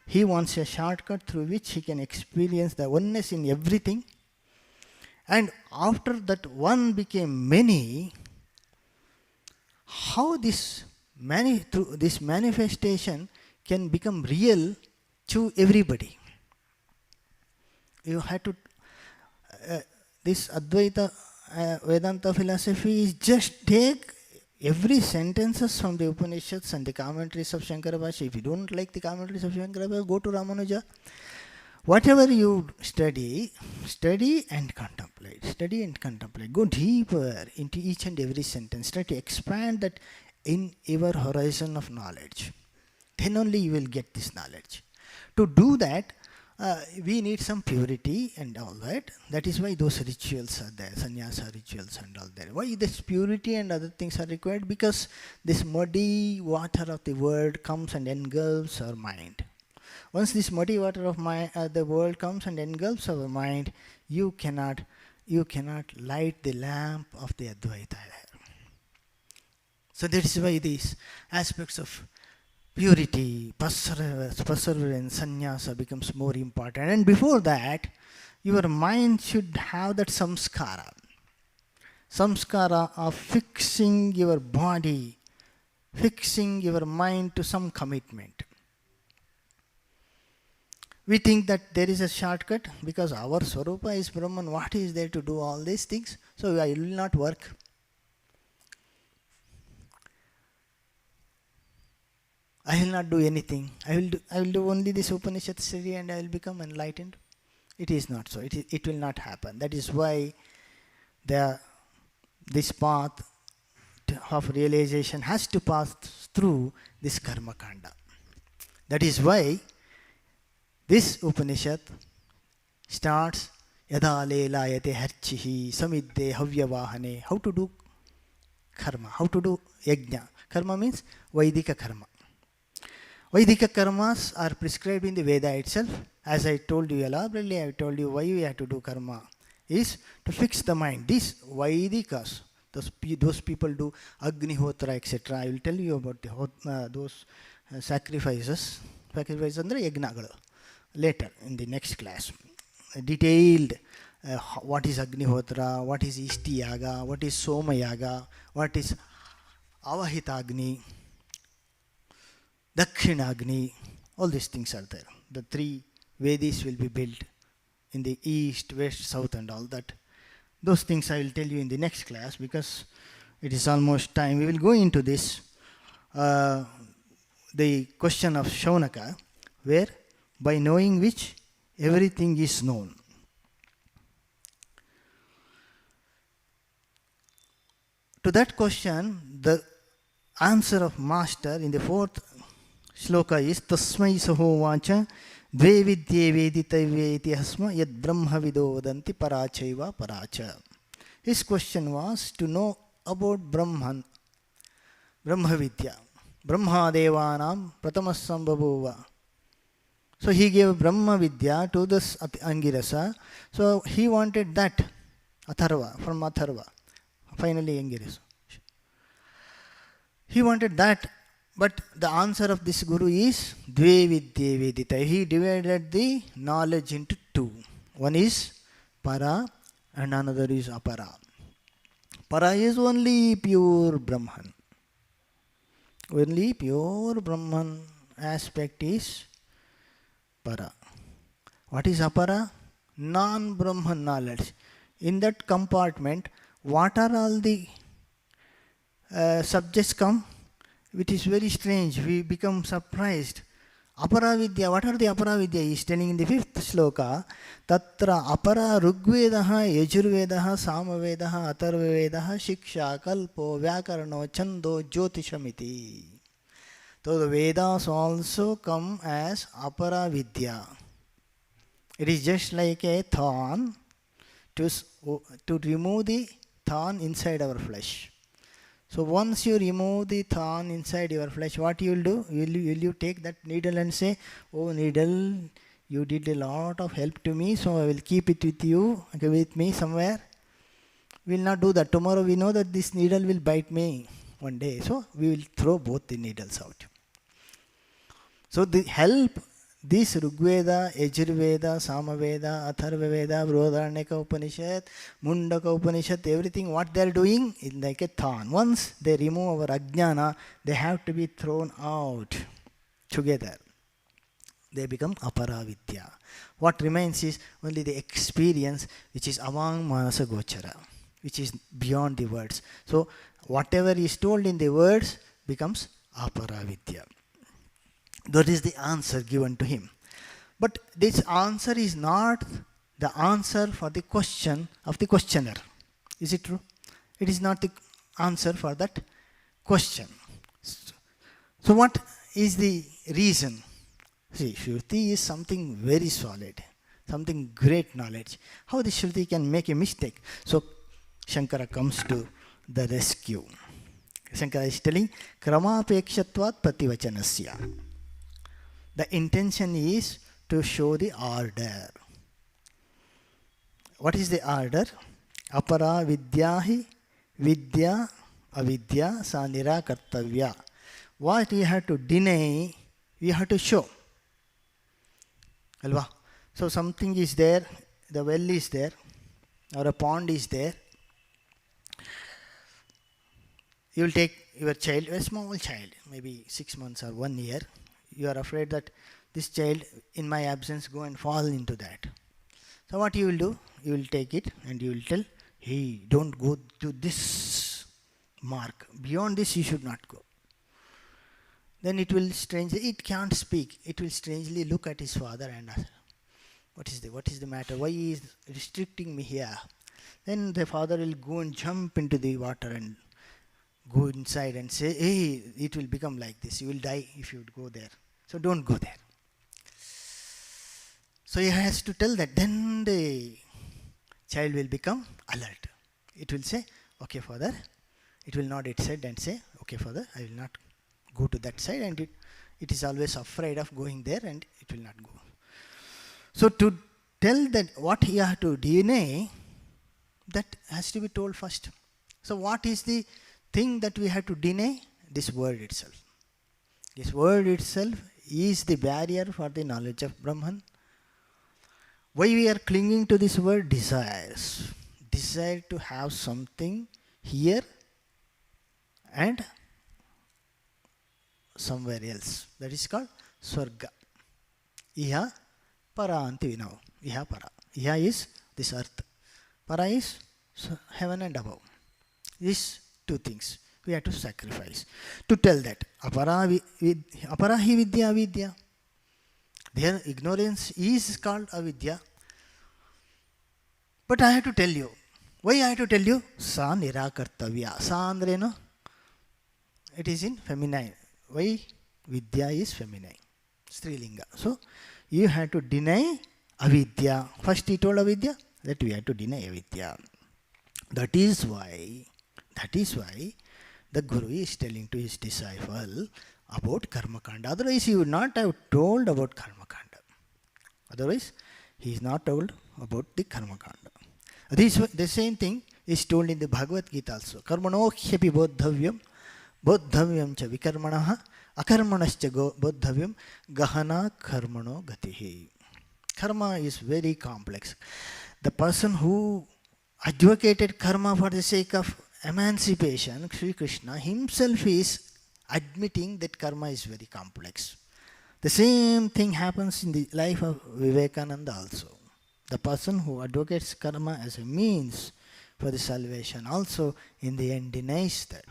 he wants a shortcut through which he can experience the oneness in everything. And after that one became many, how this manifestation can become real to everybody. You have to, this Advaita Vedanta philosophy is just take every sentences from the Upanishads and the commentaries of Shankara Bhashya. If you don't like the commentaries of Shankara Bhashya, go to Ramanuja. Whatever you study and contemplate. Study and contemplate. Go deeper into each and every sentence. Try to expand that in your horizon of knowledge. Then only you will get this knowledge. To do that, we need some purity and all that. That is why those rituals are there, sannyasa rituals and all that. Why this purity and other things are required? Because this muddy water of the world comes and engulfs our mind. Once this muddy water of the world comes and engulfs our mind, you cannot light the lamp of the Advaita. So that is why these aspects of purity, perseverance, sannyasa becomes more important. And before that, your mind should have that samskara of fixing your body, fixing your mind to some commitment. We think that there is a shortcut because our Swarupa is Brahman. What is there to do all these things? So I will not work. I will not do anything. I will do only this Upanishad study and I will become enlightened. It is not so. It will not happen. That is why this path of realization has to pass through this karma kanda. That is why this Upanishad starts yada lelayate harchihi samidde havyavahane. How to do karma, how to do yajna. Karma means Vaidika karma. Vaidika karmas are prescribed in the Veda itself. As I told you elaborately, I told you why we have to do karma is to fix the mind. These Vaidikas, Those people do Agnihotra, etc. I will tell you about those sacrifices. Sacrifices andre yagnagalu later in the next class. Detailed what is Agnihotra, what is Ishti Yaga, what is Soma Yaga, what is Avahitagni, Dakshinagni, all these things are there. The 3 Vedis will be built in the east, west, south and all that. Those things I will tell you in the next class because it is almost time. We will go into this, the question of Shaunaka, where by knowing which everything is known. To that question, the answer of Master in the 4th shloka is Tasmai Sahovacha Dve Vidye Veditavye Itihasma Yad Brahma Vido Vadanti Parachaiva Paracha. His question was to know about Brahma Vidya. Brahma Devanam Pratamasambhavuva. So he gave Brahma Vidya to this Angirasa. So he wanted that Atharva, from Atharva. Finally Angirasa. He wanted that, but the answer of this Guru is Dve Vidye Vedita. He divided the knowledge into 2. One is Para and another is Apara. Para is only pure Brahman. Only pure Brahman aspect is Para. What is Apara? Non-Brahman knowledge. In that compartment, what are all the subjects come? Which is very strange. We become surprised. Aparavidya, what are the Aparavidya? He is telling in the 5th shloka, Tatra Apara Rugvedaha, Yajurvedaha, Samavedaha, Atharvavedaha, Shiksha, Kalpo, Vyakarano, Chando, Jyotishamiti. So the Vedas also come as Aparavidya. It is just like a thorn to remove the thorn inside our flesh. So once you remove the thorn inside your flesh, what you will do? Will you take that needle and say, oh needle, you did a lot of help to me, so I will keep it with you, okay, with me somewhere? We will not do that. Tomorrow we know that this needle will bite me one day. So we will throw both the needles out. So the help, this Rigveda, Yajurveda, Samaveda, Atharvaveda, Brodharnika Upanishad, Mundaka Upanishad, everything what they are doing is like a thorn. Once they remove our ajnana, they have to be thrown out together. They become Aparavidya. What remains is only the experience which is among Manasa Gochara, which is beyond the words. So whatever is told in the words becomes Aparavidya. That is the answer given to him. But this answer is not the answer for the question of the questioner. Is it true? It is not the answer for that question. So what is the reason? See, Shruti is something very solid, something great knowledge. How the Shruti can make a mistake? So Shankara comes to the rescue. Shankara is telling, Kramapekshatvat prativachanasya. The intention is to show the order. What is the order? Apara vidyahi vidya avidya sa nirakartavya. What we have to deny, we have to show. Alva? So something is there, the well is there, or a pond is there. You will take your child, a small child, maybe 6 months or 1 year. You are afraid that this child, in my absence, go and fall into that. So what you will do? You will take it and you will tell, hey, don't go to this mark. Beyond this, you should not go. Then it will strangely, it can't speak. It will strangely look at his father and ask, what is the matter? Why he is restricting me here? Then the father will go and jump into the water and go inside and say, hey, it will become like this. You will die if you would go there. So don't go there. So he has to tell that. Then the child will become alert. It will say, okay, father. It will nod its head and say, okay, father, I will not go to that side. And it is always afraid of going there and it will not go. So to tell that what he has to deny, that has to be told first. So what is the thing that we have to deny? This word itself. This word itself is the barrier for the knowledge of Brahman. Why we are clinging to this word? Desires. Desire to have something here and somewhere else. That is called Swarga. Iha para anti now. Iha para. Iha is this earth. Para is heaven and above. These two things we have to sacrifice. To tell that aparahi vidya avidya. Their ignorance is called avidya. But I have to tell you. Why I have to tell you? Sa nirakartavya. Sa andreno? It is in feminine. Why? Vidya is feminine. Strilinga. So, you have to deny avidya. First he told avidya, that we have to deny avidya. That is why the Guru is telling to his disciple about karma kanda. Otherwise, he would not have told about karma kanda. Otherwise, he is not told about the karma kanda. The same thing is told in the Bhagavad Gita also. Karmano hyapi bodhavyam cha vikarmanaha akarmanascha bodhavyam gahana karmano gatihi. Karma is very complex. The person who advocated karma for the sake of emancipation, Sri Krishna himself is admitting that karma is very complex. The same thing happens in the life of Vivekananda also. The person who advocates karma as a means for the salvation also in the end denies that.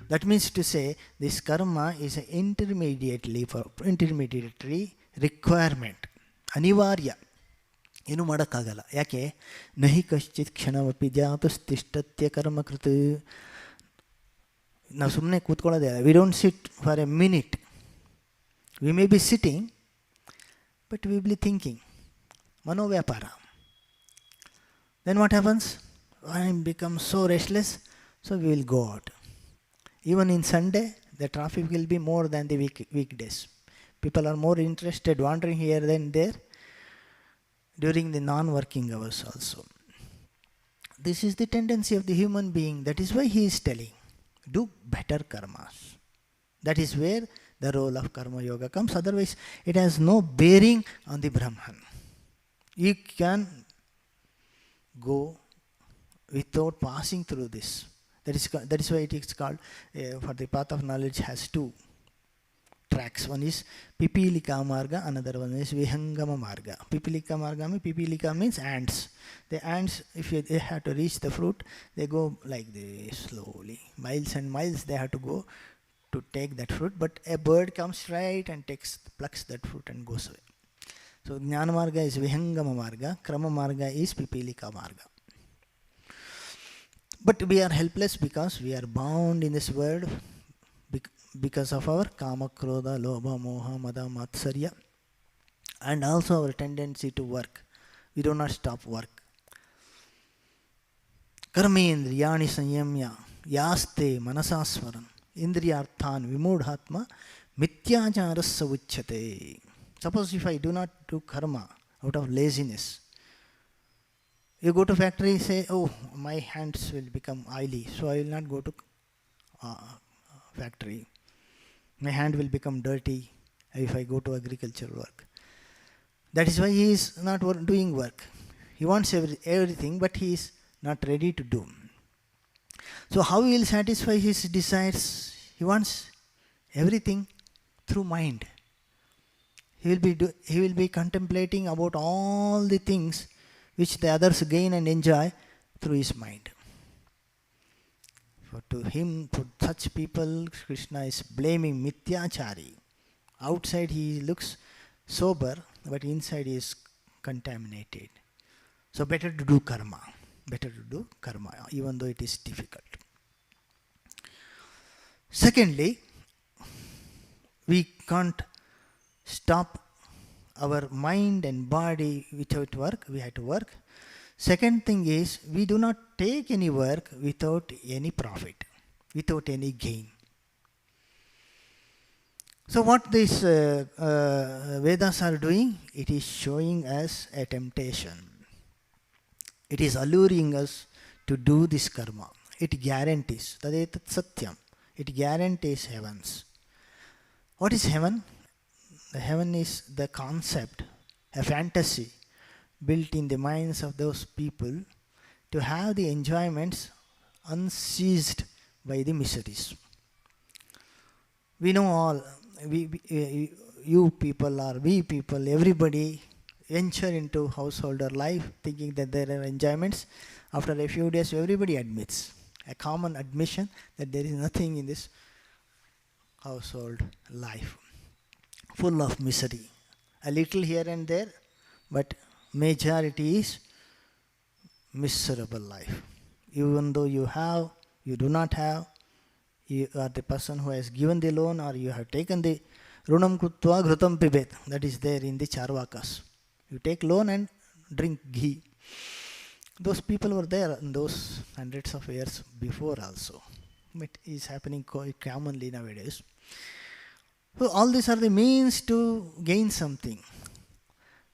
That means to say this karma is an intermediary requirement. Anivarya. ಏನು ಮಾಡೋಕ್ಕಾಗಲ್ಲ. ಯಾಕೆ? ನಹಿ ಕಶ್ಚಿತ್ ಕ್ಷಣಮಪಿ ಜಾತುಸ್ತಿಷ್ಠತ್ಯ ಕರ್ಮಕೃತ್. ನಾವು ಸುಮ್ಮನೆ ಕೂತ್ಕೊಳ್ಳೋದೇ. We don't sit for a minute. We may be sitting but we will be thinking. ಮನೋವ್ಯಾಪಾರ. Then what happens? I become so restless, so we will go out. Even in Sunday, the traffic will be more than the weekdays. People are more interested wandering here than there during the non-working hours also. This is the tendency of the human being. That is why he is telling, do better karmas. That is where the role of karma yoga comes. Otherwise, it has no bearing on the Brahman. You can go without passing through this. That is why it is called, for the path of knowledge has two tracks. One is Pipilika Marga, another one is Vihangama Marga. Pipilika means ants. The ants, if they have to reach the fruit, they go like this slowly. Miles and miles they have to go to take that fruit. But a bird comes right and plucks that fruit and goes away. So Jnana Marga is Vihangama Marga, Krama Marga is Pipilika Marga. But we are helpless because we are bound in this world because of our kama, krodha, lobha, moha, mada, matsarya, and also our tendency to work. We do not stop work. Karmendriyani sanyamya yaste manasaswaram indriyarthan vimudhatma mityacharasya uchyate. Suppose if I do not do karma out of laziness, you go to factory, say, oh, my hands will become oily, so I will not go to factory. My hand will become dirty if I go to agricultural work. That is why he is not doing work. He wants everything, but he is not ready to do. So how he will satisfy his desires? He wants everything through mind. He will be contemplating about all the things which the others gain and enjoy through his mind. For to him, for such people, Krishna is blaming Mityachari. Outside he looks sober, but inside he is contaminated. So better to do karma. Even though it is difficult. Secondly, we can't stop our mind and body without work. We have to work. Second thing is, we do not take any work without any profit, without any gain. So what these Vedas are doing, it is showing us a temptation. It is alluring us to do this karma. it guarantees. Tadetat satyam. It guarantees heavens. What is heaven? The heaven is the concept, a fantasy built in the minds of those people to have the enjoyments unceased by the miseries. We know all, you people or we people, everybody venture into householder life thinking that there are enjoyments. After a few days, everybody admits, a common admission, that there is nothing in this household life, full of misery. A little here and there, but majority is miserable life. Even though you have, you do not have, you are the person who has given the loan, or you have taken the runam kutva ghrutam pibet, that is there in the Charvakas. You take loan and drink ghee. Those people were there in those hundreds of years before also. It is happening quite commonly nowadays. So all these are the means to gain something.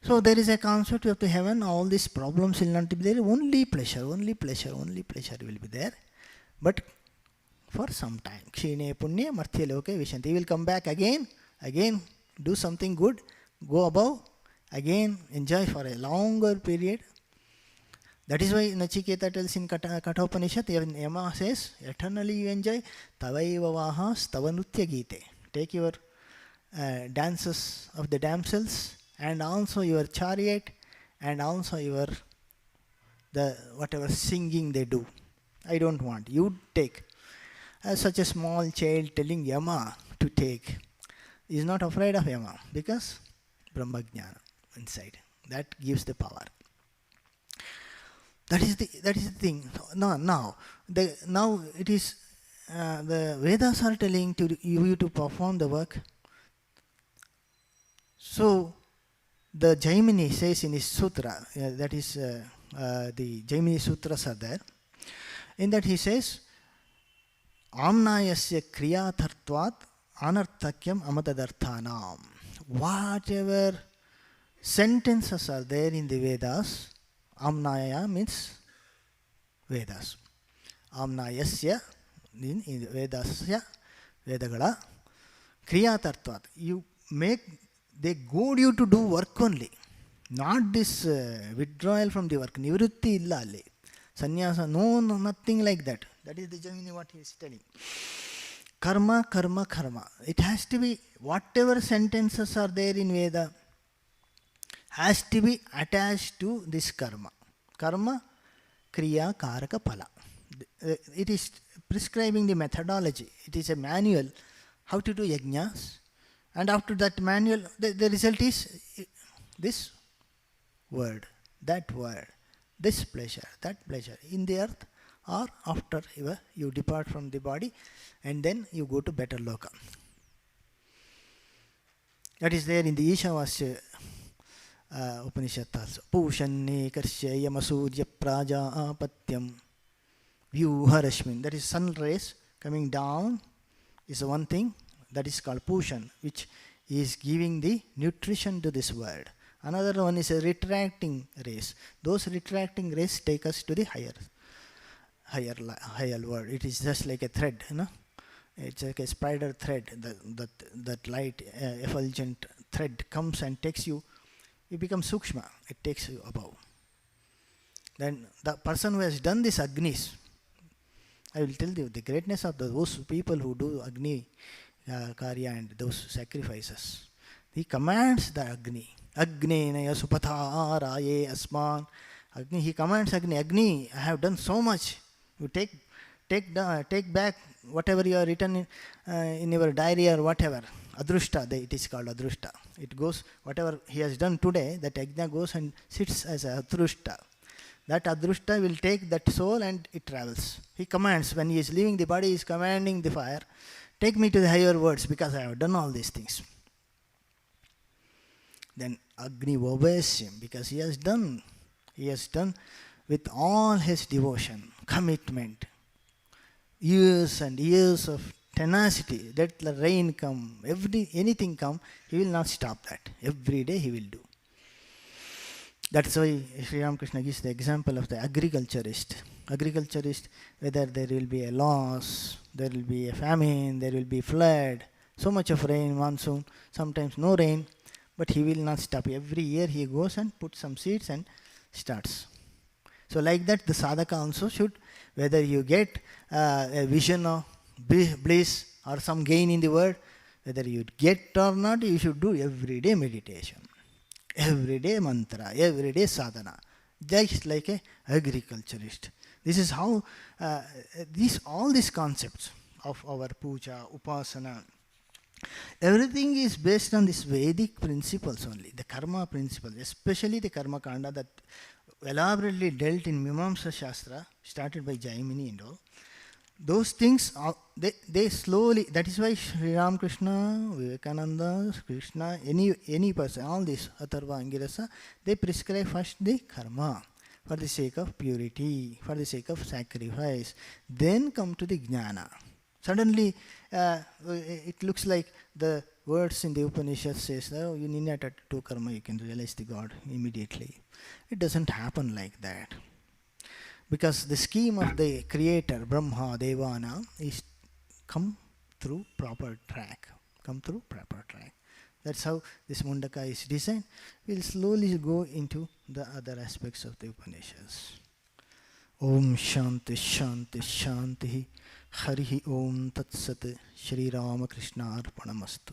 So there is a concept of the heaven, all these problems will not be there, only pleasure, only pleasure, only pleasure will be there. But for some time. Kshine punya marthya loke vishanti. He will come back again, do something good, go above, again enjoy for a longer period. That is why Nachiketa tells in Kathopanishad, Yama says, eternally you enjoy Tavaiva Vahas Tavanutya Gite. Take your dances of the damsels, and also your chariot, and also your whatever singing they do. I don't want. You take. As such a small child telling Yama to take, is not afraid of Yama, because Brahmajnana inside. That gives the power. That is the thing. Now it is the Vedas are telling to you to perform the work. So the Jaimini says in his sutra, that is the Jaimini sutras are there. In that he says, Amnayasya kriyathartvat anarthakyam amatadarthanam. Whatever sentences are there in the Vedas, Amnaya means Vedas. Amnayasya in Vedasya, Vedagala, kriyathartvat. They goad you to do work only. Not this withdrawal from the work. Nivritti illa alle. Sannyasa, no, nothing like that. That is the Jaimini what he is telling. Karma, karma, karma. It has to be, whatever sentences are there in Veda, has to be attached to this karma. Karma, kriya, karaka, phala. It is prescribing the methodology. It is a manual how to do yajnas. And after that manual, the result is this word, that word, this pleasure, that pleasure in the earth, or after you depart from the body, and then you go to better loka. That is there in the Ishavasya Upanishad also. Pushanne karsya yamasurya praja apatyam vyuharashmin. That is sun rays coming down is one thing. That is called Pushan, which is giving the nutrition to this world. Another one is a retracting rays. Those retracting rays take us to the higher world. It is just like a thread, It's like a spider thread. That light, effulgent thread comes and takes you. You become sukshma. It takes you above. Then the person who has done this Agnis, I will tell you the greatness of those people who do Agni Karya and those sacrifices. He commands the Agni. Agni naya supatha raye asman. Agni, he commands Agni. Agni, I have done so much. You take back whatever you have written in your diary or whatever. Adrushta, it is called Adrushta. It goes, whatever he has done today, that Agni goes and sits as a Adrushta. That Adrushta will take that soul and it travels. He commands, when he is leaving the body, he is commanding the fire, take me to the higher worlds because I have done all these things. Then Agni obeys him because he has done with all his devotion, commitment, years and years of tenacity. Let the rain come, anything come, he will not stop that. Every day he will do. That's why Sri Ramakrishna gives the example of the agriculturist. agriculturist, whether there will be a loss, there will be a famine, there will be flood, so much of rain, monsoon, sometimes no rain, but he will not stop. Every year he goes and puts some seeds and starts. So like that, the sadhaka also should, whether you get a vision of bliss or some gain in the world, whether you get or not, you should do everyday meditation, everyday mantra, everyday sadhana, just like a agriculturist. This is how all these concepts of our puja, upasana, everything is based on these Vedic principles only, the karma principles, especially the karma kanda that elaborately dealt in Mimamsa Shastra, started by Jaimini and all. Those things, they slowly, that is why Sri Ramakrishna, Vivekananda, Krishna, any person, all this, Atharva, Angirasa, they prescribe first the karma for the sake of purity, for the sake of sacrifice, then come to the jnana. Suddenly, it looks like the words in the Upanishads says, oh, you need not do karma, you can realize the God immediately. It doesn't happen like that. Because the scheme of the creator, Brahma, Devana, is come through proper track. That's how this Mundaka is designed. We'll slowly go into the other aspects of the Upanishads. Om Shanti Shanti Shanti Harihi Om Tat Sat Shri Ramakrishna Arpanamastu.